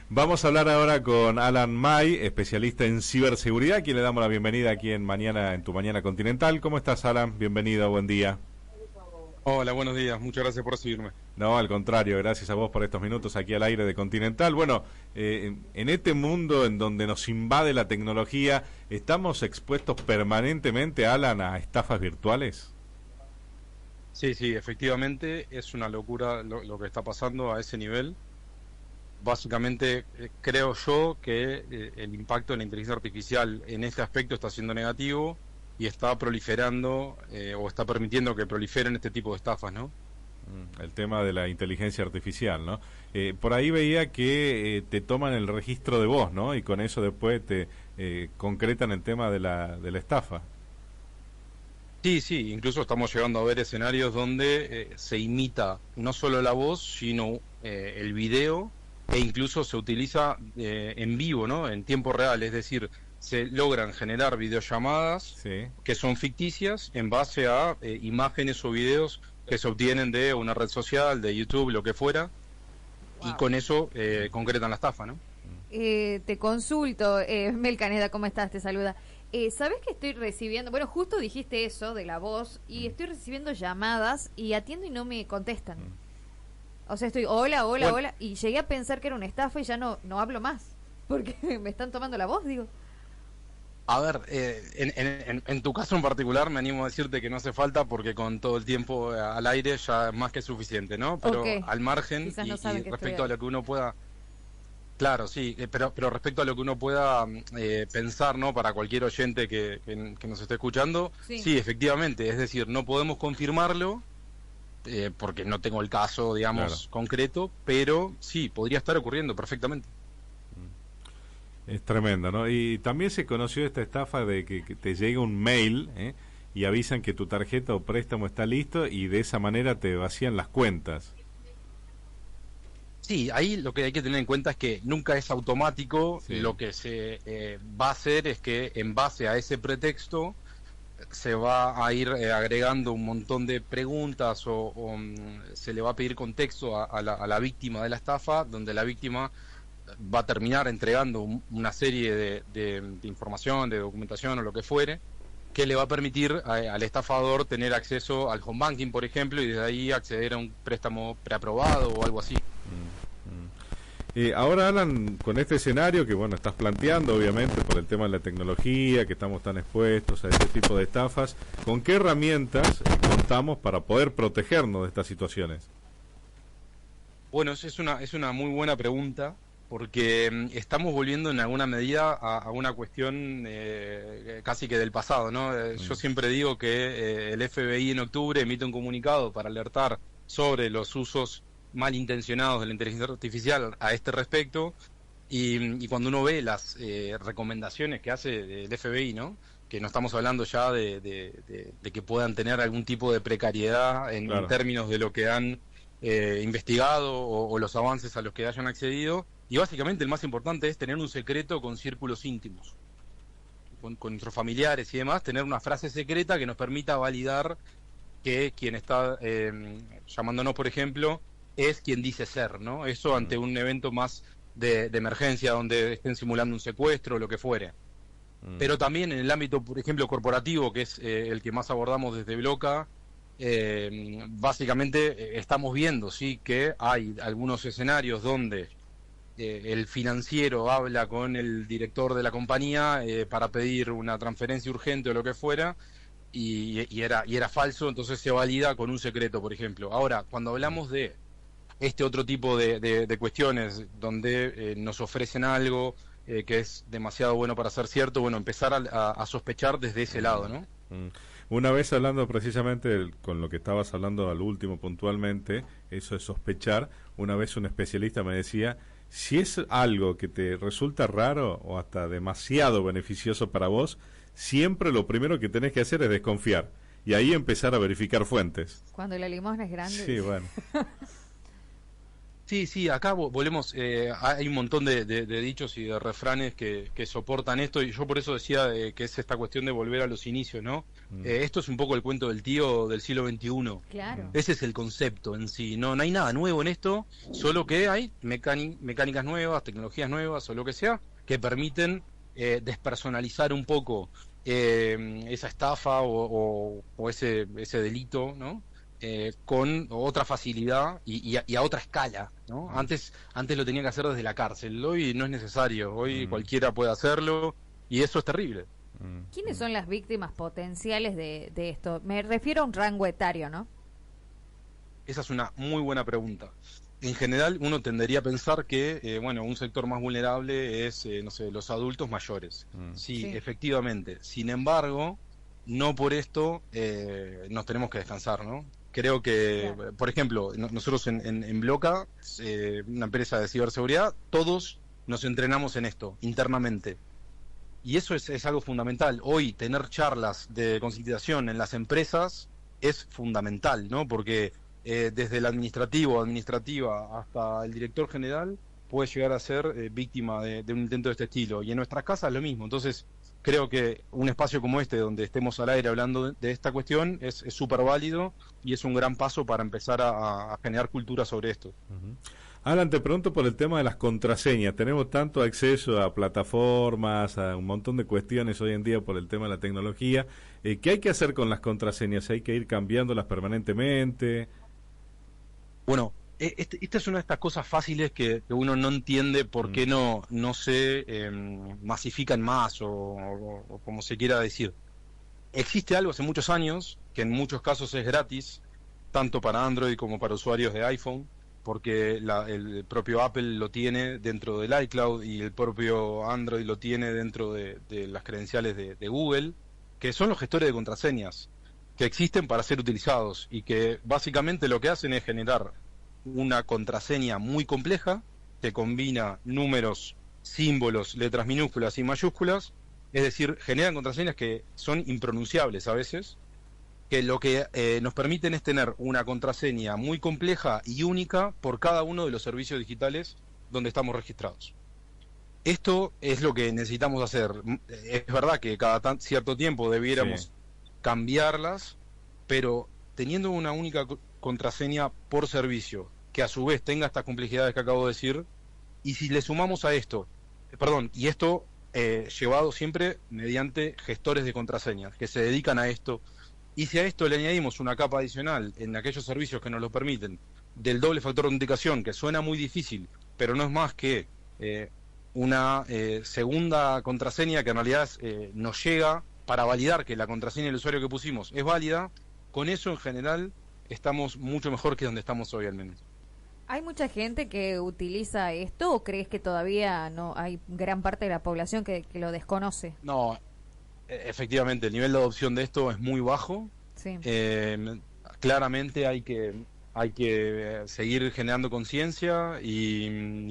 Vamos a hablar ahora con Alan May, especialista en ciberseguridad, a quien le damos la bienvenida aquí en Tu Mañana Continental. ¿Cómo estás, Alan? Bienvenido, buen día. Hola, buenos días. Muchas gracias por recibirme. No, al contrario, gracias a vos por estos minutos aquí al aire de Continental. Bueno, en este mundo en donde nos invade la tecnología, ¿estamos expuestos permanentemente, Alan, a estafas virtuales? Sí, efectivamente es una locura lo que está pasando a ese nivel. Básicamente, creo yo que el impacto de la inteligencia artificial en este aspecto está siendo negativo y está proliferando o está permitiendo que proliferen este tipo de estafas, ¿no? El tema de la inteligencia artificial, ¿no? Por ahí veía que te toman el registro de voz, ¿no? Y con eso después te concretan el tema de la estafa. Sí, incluso estamos llegando a ver escenarios donde se imita no solo la voz, sino el video, e incluso se utiliza en vivo, ¿no? En tiempo real, es decir, se logran generar videollamadas que son ficticias en base a imágenes o videos que se obtienen de una red social, de YouTube, lo que fuera, y con eso concretan la estafa, ¿no? Te consulto, Mel Caneda, ¿cómo estás? Te saluda. ¿Sabés que estoy recibiendo? Bueno, justo dijiste eso de la voz, y estoy recibiendo llamadas y atiendo y no me contestan. O sea, estoy hola, y llegué a pensar que era una estafa y ya no hablo más, porque me están tomando la voz, digo. A ver, en tu caso en particular me animo a decirte que no hace falta, porque con todo el tiempo al aire ya es más que suficiente, ¿no? Pero al margen y respecto a lo que uno pueda... Claro, sí, pero respecto a lo que uno pueda pensar, ¿no? Para cualquier oyente que nos esté escuchando, sí, efectivamente, es decir, no podemos confirmarlo, porque no tengo el caso, digamos, concreto, pero sí, podría estar ocurriendo perfectamente. Es tremendo, ¿no? Y también se conoció esta estafa de que te llega un mail, y avisan que tu tarjeta o préstamo está listo, y de esa manera te vacían las cuentas. Sí, ahí lo que hay que tener en cuenta es que nunca es automático. Lo que se va a hacer es que en base a ese pretexto se va a ir agregando un montón de preguntas o se le va a pedir contexto a la víctima de la estafa, donde la víctima va a terminar entregando una serie de información, de documentación o lo que fuere, que le va a permitir al estafador tener acceso al home banking, por ejemplo, y desde ahí acceder a un préstamo preaprobado o algo así. Ahora, Alan, con este escenario que estás planteando, obviamente por el tema de la tecnología, que estamos tan expuestos a este tipo de estafas, ¿con qué herramientas contamos para poder protegernos de estas situaciones? Bueno, es una muy buena pregunta, porque estamos volviendo en alguna medida a una cuestión casi que del pasado, ¿no? Yo siempre digo que el FBI en octubre emite un comunicado para alertar sobre los usos malintencionados de la inteligencia artificial a este respecto, y cuando uno ve las recomendaciones que hace el FBI, ¿no? Que no estamos hablando ya de que puedan tener algún tipo de precariedad en términos de lo que han investigado o los avances a los que hayan accedido, y básicamente el más importante es tener un secreto con círculos íntimos, con nuestros familiares y demás, tener una frase secreta que nos permita validar que quien está llamándonos, por ejemplo, es quien dice ser, ¿no? Eso ante un evento más de emergencia, donde estén simulando un secuestro o lo que fuere. Pero también en el ámbito, por ejemplo, corporativo, que es el que más abordamos desde Bloca, básicamente estamos viendo, sí, que hay algunos escenarios donde el financiero habla con el director de la compañía para pedir una transferencia urgente o lo que fuera, y era falso, entonces se valida con un secreto, por ejemplo. Ahora, cuando hablamos de este otro tipo de cuestiones donde nos ofrecen algo que es demasiado bueno para ser cierto, empezar a sospechar desde ese lado, ¿no? Una vez hablando precisamente con lo que estabas hablando al último puntualmente, eso de sospechar, una vez un especialista me decía, si es algo que te resulta raro o hasta demasiado beneficioso para vos, siempre lo primero que tenés que hacer es desconfiar y ahí empezar a verificar fuentes. Cuando la limosna es grande. Sí, bueno. Sí, acá volvemos, hay un montón de dichos y de refranes que soportan esto, y yo por eso decía que es esta cuestión de volver a los inicios, ¿no? Esto es un poco el cuento del tío del siglo XXI. Claro. Ese es el concepto en sí, no hay nada nuevo en esto, solo que hay mecánicas nuevas, tecnologías nuevas o lo que sea, que permiten despersonalizar un poco esa estafa o ese delito, ¿no? Con otra facilidad y a otra escala, ¿no? Antes lo tenía que hacer desde la cárcel, hoy no es necesario, hoy cualquiera puede hacerlo y eso es terrible. ¿Quiénes son las víctimas potenciales de esto? Me refiero a un rango etario, ¿no? Esa es una muy buena pregunta. En general, uno tendería a pensar que, un sector más vulnerable es, los adultos mayores. Sí, efectivamente. Sin embargo, no por esto nos tenemos que descansar, ¿no? Creo que, claro, por ejemplo, nosotros en Bloca, una empresa de ciberseguridad, todos nos entrenamos en esto, internamente. Y eso es algo fundamental. Hoy, tener charlas de concientización en las empresas es fundamental, ¿no? Porque desde el administrativa hasta el director general puede llegar a ser víctima de un intento de este estilo. Y en nuestras casas lo mismo. Entonces, creo que un espacio como este, donde estemos al aire hablando de esta cuestión, es súper válido y es un gran paso para empezar a generar cultura sobre esto. Alan, te pregunto por el tema de las contraseñas. Tenemos tanto acceso a plataformas, a un montón de cuestiones hoy en día por el tema de la tecnología. ¿Qué hay que hacer con las contraseñas? ¿Hay que ir cambiándolas permanentemente? Bueno, esta es una de estas cosas fáciles que uno no entiende por qué no se masifican más o como se quiera decir. Existe algo hace muchos años, que en muchos casos es gratis, tanto para Android como para usuarios de iPhone, porque el propio Apple lo tiene dentro del iCloud y el propio Android lo tiene dentro de las credenciales de Google, que son los gestores de contraseñas, que existen para ser utilizados y que básicamente lo que hacen es generar una contraseña muy compleja que combina números, símbolos, letras minúsculas y mayúsculas, es decir, generan contraseñas que son impronunciables a veces, que lo que nos permiten es tener una contraseña muy compleja y única por cada uno de los servicios digitales donde estamos registrados. Esto es lo que necesitamos hacer. Es verdad que cada cierto tiempo debiéramos cambiarlas, pero teniendo una única contraseña por servicio, que a su vez tenga estas complejidades que acabo de decir, y si le sumamos a esto, y esto llevado siempre mediante gestores de contraseñas, que se dedican a esto, y si a esto le añadimos una capa adicional en aquellos servicios que nos lo permiten, del doble factor de autenticación, que suena muy difícil, pero no es más que una segunda contraseña que en realidad nos llega para validar que la contraseña del usuario que pusimos es válida, con eso en general estamos mucho mejor que donde estamos hoy al menos. ¿Hay mucha gente que utiliza esto o crees que todavía no hay gran parte de la población que lo desconoce? No, efectivamente, el nivel de adopción de esto es muy bajo. Sí. Claramente hay que seguir generando conciencia y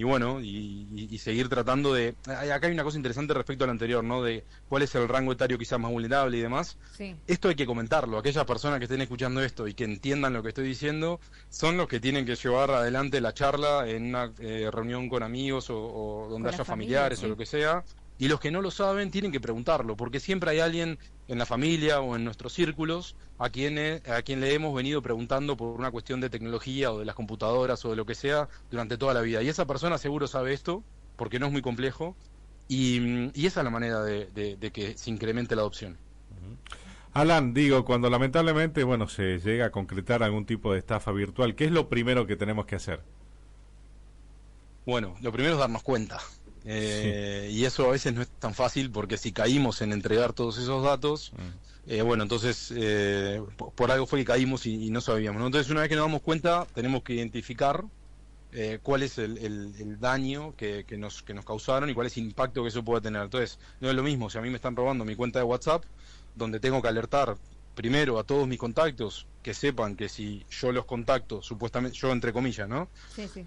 seguir tratando de... Acá hay una cosa interesante respecto al anterior, ¿no? De cuál es el rango etario quizás más vulnerable y demás. Sí. Esto hay que comentarlo. Aquellas personas que estén escuchando esto y que entiendan lo que estoy diciendo son los que tienen que llevar adelante la charla en una reunión con amigos o donde haya familiares, sí, o lo que sea. Y los que no lo saben tienen que preguntarlo, porque siempre hay alguien en la familia o en nuestros círculos a quien le hemos venido preguntando por una cuestión de tecnología o de las computadoras o de lo que sea durante toda la vida. Y esa persona seguro sabe esto, porque no es muy complejo, y esa es la manera de que se incremente la adopción. Alan, cuando lamentablemente se llega a concretar algún tipo de estafa virtual, ¿qué es lo primero que tenemos que hacer? Bueno, lo primero es darnos cuenta. Y eso a veces no es tan fácil, porque si caímos en entregar todos esos datos, entonces por algo fue que caímos y no sabíamos, ¿no? Entonces, una vez que nos damos cuenta, tenemos que identificar cuál es el daño que nos causaron y cuál es el impacto que eso puede tener. Entonces, no es lo mismo si a mí me están robando mi cuenta de WhatsApp, donde tengo que alertar primero a todos mis contactos, que sepan que si yo los contacto, supuestamente, yo entre comillas, ¿no? Sí, sí.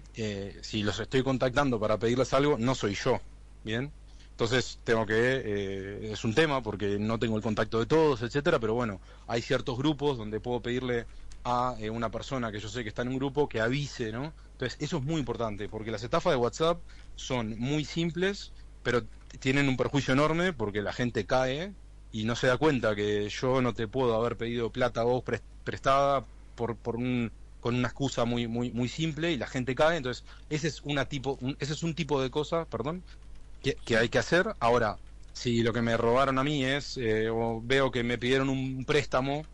Si los estoy contactando para pedirles algo, no soy yo, ¿bien? Entonces tengo que, es un tema porque no tengo el contacto de todos, etcétera, pero bueno, hay ciertos grupos donde puedo pedirle a una persona que yo sé que está en un grupo que avise, ¿no? Entonces, eso es muy importante, porque las estafas de WhatsApp son muy simples, pero tienen un perjuicio enorme porque la gente cae y no se da cuenta que yo no te puedo haber pedido plata a vos prestada con una excusa muy simple y la gente cae. Entonces, ese es un tipo de cosa, perdón, que hay que hacer. Ahora, si lo que me robaron a mí es, o veo que me pidieron un préstamo,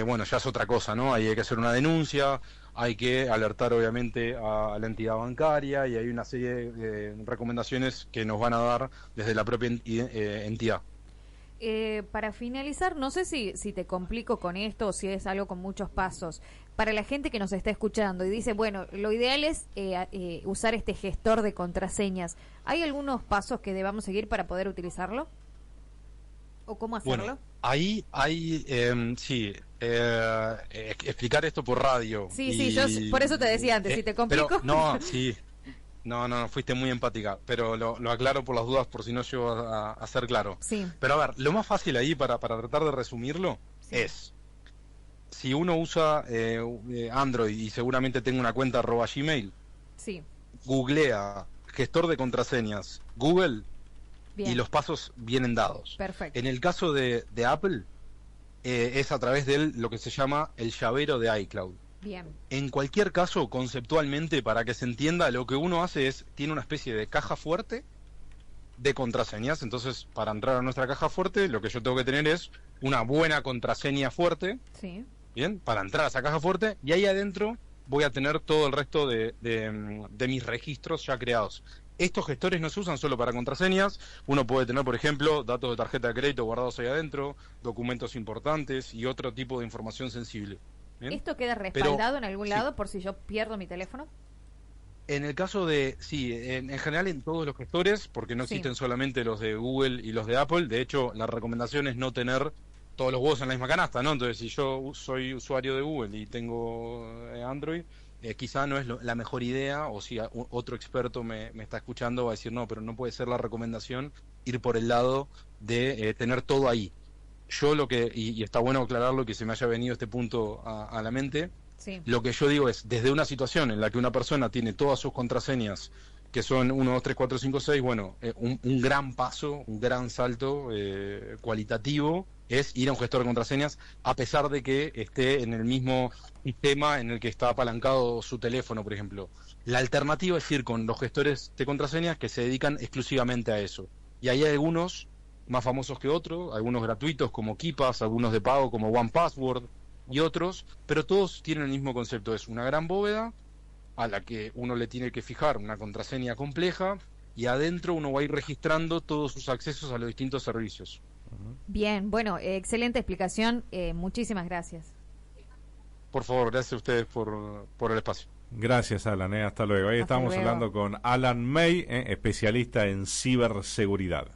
bueno, ya es otra cosa, ¿no? Ahí hay que hacer una denuncia, hay que alertar obviamente a la entidad bancaria y hay una serie de recomendaciones que nos van a dar desde la propia entidad. Para finalizar, no sé si te complico con esto o si es algo con muchos pasos. Para la gente que nos está escuchando y dice, bueno, lo ideal es usar este gestor de contraseñas, ¿hay algunos pasos que debamos seguir para poder utilizarlo? ¿O cómo hacerlo? Bueno, ahí hay, sí, explicar esto por radio. Sí, yo por eso te decía antes, si te complico. Pero, no, sí, no, fuiste muy empática, pero lo aclaro por las dudas, por si no llego a ser claro. Sí. Pero a ver, lo más fácil ahí para tratar de resumirlo es, si uno usa Android y seguramente tenga una cuenta @gmail, sí, googlea gestor de contraseñas, Google, bien, y los pasos vienen dados. Perfecto. En el caso de Apple, es a través de lo que se llama el llavero de iCloud. Bien. En cualquier caso, conceptualmente, para que se entienda, lo que uno hace es, tiene una especie de caja fuerte de contraseñas. Entonces, para entrar a nuestra caja fuerte, lo que yo tengo que tener es una buena contraseña fuerte. Sí. Bien, para entrar a esa caja fuerte, y ahí adentro voy a tener todo el resto de mis registros ya creados. Estos gestores no se usan solo para contraseñas. Uno puede tener, por ejemplo, datos de tarjeta de crédito guardados ahí adentro, documentos importantes y otro tipo de información sensible. ¿Bien? ¿Esto queda respaldado en algún lado por si yo pierdo mi teléfono? En el caso de, sí, en general en todos los gestores, porque no existen solamente los de Google y los de Apple. De hecho, la recomendación es no tener todos los huevos en la misma canasta, ¿no? Entonces, si yo soy usuario de Google y tengo Android, quizá no es la mejor idea, o si otro experto me está escuchando va a decir, no, pero no puede ser la recomendación ir por el lado de tener todo ahí. Yo lo que, y está bueno aclararlo, que se me haya venido este punto a la mente, lo que yo digo es, desde una situación en la que una persona tiene todas sus contraseñas, que son 1, 2, 3, 4, 5, 6, bueno, un gran paso, un gran salto cualitativo, es ir a un gestor de contraseñas, a pesar de que esté en el mismo sistema en el que está apalancado su teléfono, por ejemplo. La alternativa es ir con los gestores de contraseñas que se dedican exclusivamente a eso. Y hay algunos más famosos que otros, algunos gratuitos como KeePass, algunos de pago como OnePassword y otros, pero todos tienen el mismo concepto, es una gran bóveda a la que uno le tiene que fijar una contraseña compleja y adentro uno va a ir registrando todos sus accesos a los distintos servicios. Bien, bueno, excelente explicación, muchísimas gracias. Por favor, gracias a ustedes por el espacio. Gracias, Alan, hasta luego. Ahí estamos hablando con Alan May, especialista en ciberseguridad.